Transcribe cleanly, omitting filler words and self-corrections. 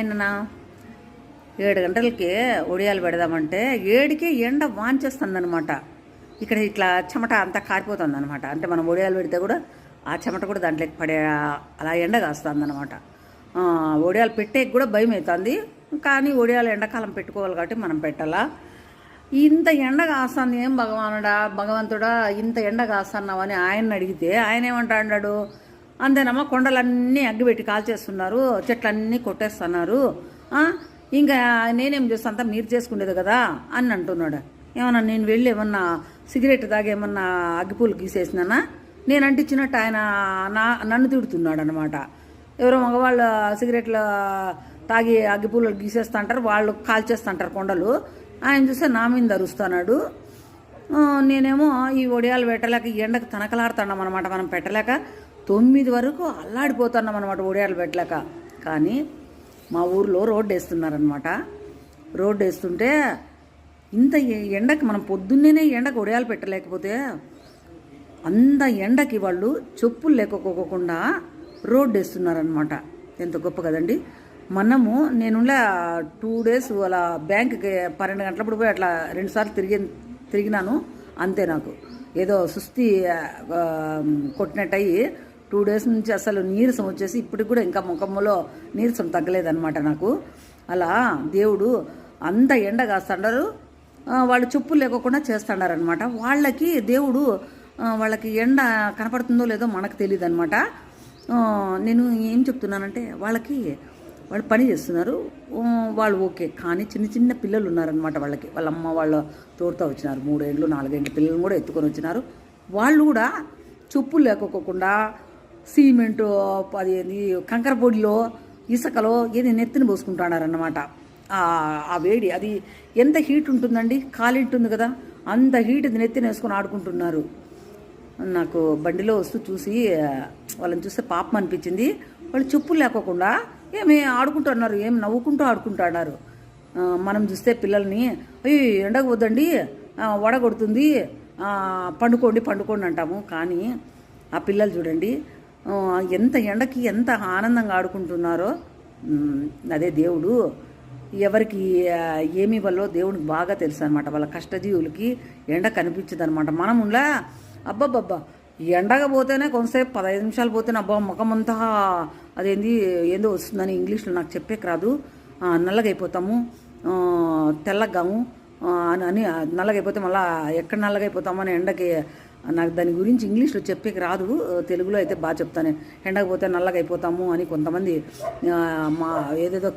అయినా 7 గంటలకి ఒడియాలు పెడదామంటే 7కే ఎండ వాంచేస్తుందనమాట. ఇక్కడ ఇట్లా చెమట అంతా కారిపోతుంది అనమాట. అంటే మనం ఒడియాలు పెడితే కూడా ఆ చెమట కూడా దాంట్లోకి పడే అలా ఎండ కాస్తుందన్నమాట. ఒడియాలు పెట్టేకి కూడా భయం అవుతుంది. కానీ ఒడియాలు ఎండాకాలం పెట్టుకోవాలి కాబట్టి మనం పెట్టాలా. ఇంత ఎండ కాస్తుంది, ఏం భగవంతుడా ఇంత ఎండ కాస్తున్నావని ఆయన్ని అడిగితే ఆయన ఏమంటాడు, అంతేనమ్మా కొండలన్నీ అగ్గిపెట్టి కాల్చేస్తున్నారు, చెట్లన్నీ కొట్టేస్తున్నారు, ఇంకా నేనేం చేస్తా అంతా మీరు చేసుకునేది కదా అని అంటున్నాడు. ఏమన్నా నేను వెళ్ళి ఏమన్నా సిగరెట్ తాగి ఏమన్నా అగ్గిపూలు గీసేసినానా, నేను అంటించినట్టు ఆయన నన్ను తిడుతున్నాడు అనమాట. ఎవరో మగవాళ్ళు సిగరెట్లు తాగి అగ్గిపూలు గీసేస్తా అంటారు, వాళ్ళు కాల్చేస్తుంటారు కొండలు. ఆయన చూస్తే నా మీద అరుస్తున్నాడు. నేనేమో ఈ ఒడియాలు పెట్టలేక ఎండకు తనకలాడుతున్నాం అనమాట. మనం పెట్టలేక 9 వరకు అల్లాడిపోతున్నాం అనమాట ఒడియాలు పెట్టలేక. కానీ మా ఊర్లో రోడ్డు వేస్తున్నారనమాట. రోడ్డు వేస్తుంటే ఇంత ఎండకి మనం పొద్దున్నే ఎండకు ఒడియాలు పెట్టలేకపోతే అంత ఎండకి వాళ్ళు చెప్పులు లేకపోకుండా రోడ్డు వేస్తున్నారనమాట. ఎంత గొప్ప కదండి. నేను 2 days అలా బ్యాంకుకి 12 గంటలప్పుడు పోయి అట్లా 2 సార్లు తిరిగినాను. అంతే, నాకు ఏదో సుస్థి కొట్టినట్టయి 2 days నుంచి అసలు నీరసం వచ్చేసి ఇప్పటికి కూడా ఇంకా ముఖంలో నీరసం తగ్గలేదన్నమాట నాకు. అలా దేవుడు అంత ఎండ కాస్తాడారు, వాళ్ళు చెప్పులు లేకోకుండా చేస్తాడారనమాట. వాళ్ళకి దేవుడు వాళ్ళకి ఎండ కనపడుతుందో లేదో మనకు తెలియదు అనమాట. నేను ఏం చెప్తున్నానంటే వాళ్ళు పని చేస్తున్నారు, వాళ్ళు ఓకే. కానీ చిన్న చిన్న పిల్లలు ఉన్నారనమాట. వాళ్ళ అమ్మ వాళ్ళ తోడుతో వచ్చినారు, 3 ఏళ్ళు 4 ఏళ్ళ పిల్లలు కూడా ఎత్తుకొని వచ్చినారు. వాళ్ళు కూడా చెప్పులు లేకోకుండా సిమెంటు అది కంకర పొడిలో ఇసుకలో ఏది నెత్తిని పోసుకుంటున్నారన్నమాట. ఆ వేడి అది ఎంత హీట్ ఉంటుందండి, కాలింటుంది కదా, అంత హీట్ నెత్తిని వేసుకొని ఆడుకుంటున్నారు. నాకు బండిలో వస్తూ చూసి వాళ్ళని చూస్తే పాపం అనిపించింది. వాళ్ళు చెప్పులు లేకోకుండా ఏమి ఆడుకుంటున్నారు, ఏం నవ్వుకుంటూ ఆడుకుంటున్నారు. మనం చూస్తే పిల్లల్ని అయ్యి ఎండకు వద్దండి వడగొడుతుంది, పండుకోండి అంటాము. కానీ ఆ పిల్లలు చూడండి ఎంత ఎండకి ఎంత ఆనందంగా ఆడుకుంటున్నారో. అదే దేవుడు ఎవరికి ఏమి వల్లో దేవునికి బాగా తెలుసు అనమాట. వాళ్ళ కష్టజీవులకి ఎండ కనిపించదు అనమాట. మనములా అబ్బబ్బబ్బా ఎండగా పోతేనే కొంతసేపు 15 నిమిషాలు పోతేనే అబ్బా ముఖమంతా ఏందో వస్తుందని ఇంగ్లీష్లో నాకు చెప్పేకి రాదు, నల్లగైపోతాము, తెల్లగాము అని నల్లగైపోతే మళ్ళీ ఎక్కడ నల్లగైపోతామని ఎండకి నాకు దాని గురించి ఇంగ్లీష్లో చెప్పేకి రాదు. తెలుగులో అయితే బాగా చెప్తాను. ఎండకపోతే నల్లగైపోతాము అని కొంతమంది ఏదేదో